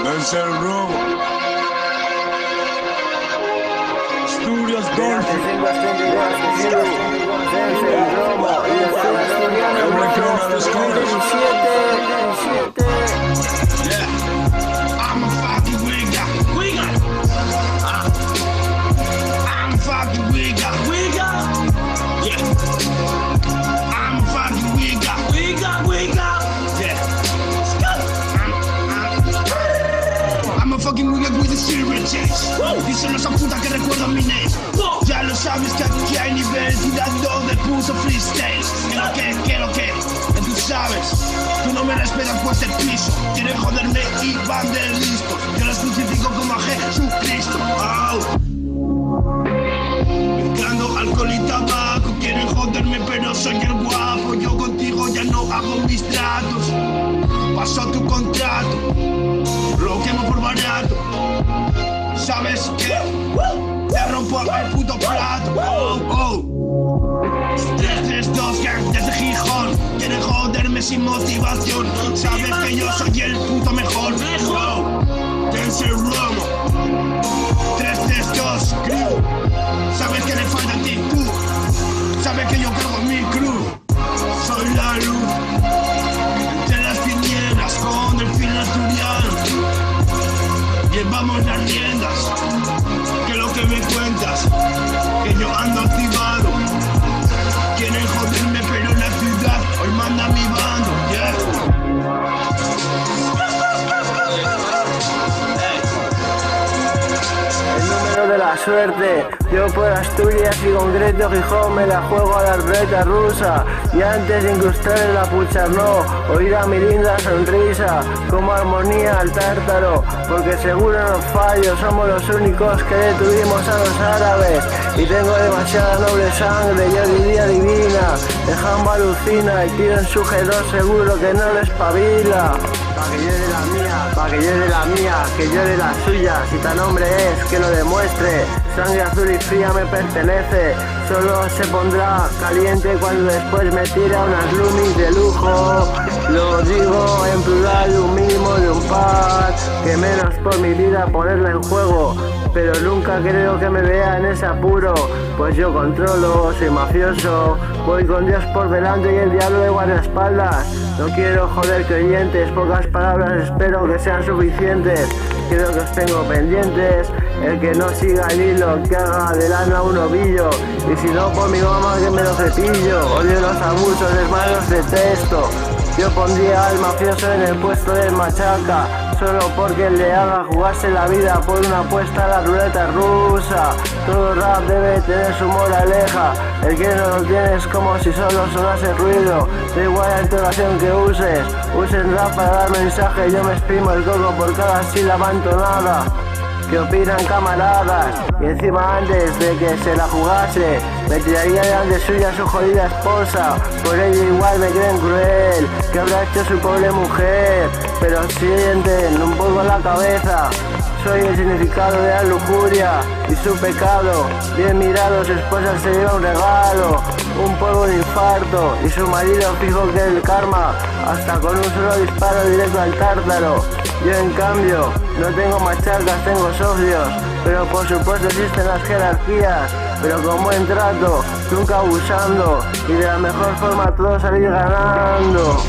Denzel Romo, Studios Dolphin, Every Clone of the Scholars. I'm a fucking wigger. I'm a fucking wigger. Yeah. I'm a fucking wigger. Yeah. I'm a fucking wigger with the silver chase. Dicen los puta que recuerdan mi name. Ya lo sabes que aquí hay nivel tirando de puto freestyle. ¿Qué lo que? Tú sabes, tú no me respetas pues el piso. Quieren joderme y van de listos. Yo los crucifico como a Jesucristo. Mezclando alcohol y tabaco. Quieren joderme pero soy el guapo. Yo contigo ya no hago mis tratos. Paso tu contrato, lo quemo por barato. ¿Sabes qué? Te rompo el puto plato. 332 gang desde Gijón. Quieren joderme sin motivación. Sabes que yo soy el puto mejor. Denzel Romo 332 crew. Sabes que le falta actitud. Sabes que yo cargo mi crew. Soy la luz entre las tinieblas con el fin asturiano. Llevamos las riendas. Que lo que me cuentas, que yo ando activado. Quieren joderme pero la ciudad hoy manda mi bando, yeah. El número de la suerte, yo por Asturias y concreto Gijón me la juego a la ruleta rusa. Y antes de incrustar en la pucharnó, oír a mi linda sonrisa, como armonía al tártaro, porque seguro no fallo, somos los únicos que detuvimos a los árabes. Y tengo demasiada noble sangre, yo diría divina. El jambo alucina y tiro en su G2, seguro que no les espabila. Pa' que yo de la mía, pa' que yo de la mía, que yo de la suya. Si tan hombre es, que lo demuestre. Sangre azul y fría me pertenece. Solo se pondrá caliente cuando después me tira unas Lumis de lujo. Lo digo en plural, un mínimo de un par. Que menos por mi vida ponerla en juego. Pero nunca creo que me vea en ese apuro. Pues yo controlo, soy mafioso. Voy con Dios por delante y el diablo de guardaespaldas. No quiero joder creyentes, pocas palabras espero que sean suficientes. Creo que os tengo pendientes. El que no siga el hilo, que haga de lana un ovillo. Y si no, por mi mamá que me lo cepillo. Odio los abusos, hermanos, detesto. Yo pondría al mafioso en el puesto del machaca, solo porque le haga jugarse la vida por una apuesta a la ruleta rusa. Todo rap debe tener su moraleja. El que no lo tiene es como si solo sonase ruido. Da igual la entonación que uses. Usen rap para dar mensaje. Yo me exprimo el coco por cada sílaba entonada. ¿Qué opinan, camaradas? Y encima antes de que se la jugase, me tiraría delante suya su jodida esposa. Por ello igual me creen cruel, que habrá hecho su pobre mujer. Pero sienten un poco la cabeza. Soy el significado de la lujuria y su pecado. Bien mirado, su esposa se lleva un regalo, un polvo de infarto, y su marido fijo que el karma, hasta con un solo disparo directo al tártaro. Yo en cambio no tengo machacas, tengo socios, pero por supuesto existen las jerarquías, pero con buen trato, nunca abusando, y de la mejor forma todos salir ganando.